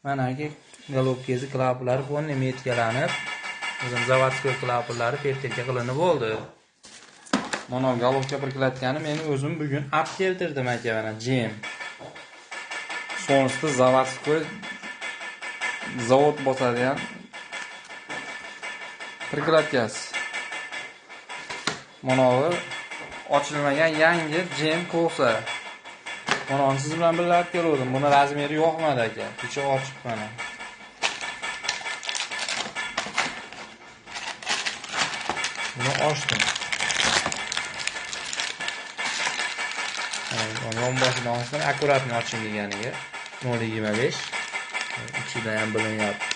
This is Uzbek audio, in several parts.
Manaki golobkasi klapalari полный metkalanib, o'zim zavodskoy klapalari pertelka qilinib bo'ldi. Mana golobka birkilatgani meni o'zim bugun olib keltirdim aka, mana jem. Sonrasida zavodskoy zavod bosadigan birkilatkasi. Mana bu ochilmagan yangi jem ko'sa. Mana siz bilan birga olib keldim. Buni razmeri yo'qmadi aka. Kecha ochib mana. Buni ochdim. Yon boshidan olsam akkuratni oching deganiga 0.25. Ichida ham bilinyapti.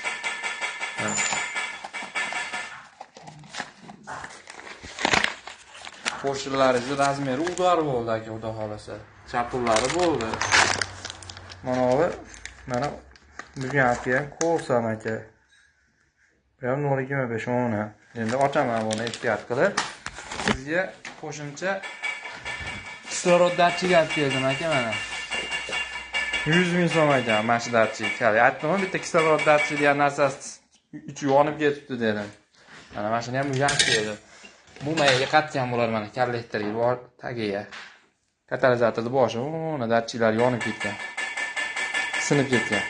Qo'shillarning razmeri udar bo'ldi aka, xudo xolasa. Chapullari bo'ldi. Mana bugun olgan ko'rsam aka. Bu ham 0.25 o'na. Endi ochaman buni ehtiyot qilib. Sizga qo'shimcha kislorod datchigi olib keldim aka mana. 100 ming so'm ekan mana shu datchig. Hali aytdim, bitta kislorod datchigi degan narsasi ichi yonib ketibdi dedim. Mana shuni ham yaxshi edi. Bu mayaga qatgan bo'lar mana kollektorga bor tagiga. Katalizatorni boshi, uni datchiklar yonib ketgan. Sinib ketgan.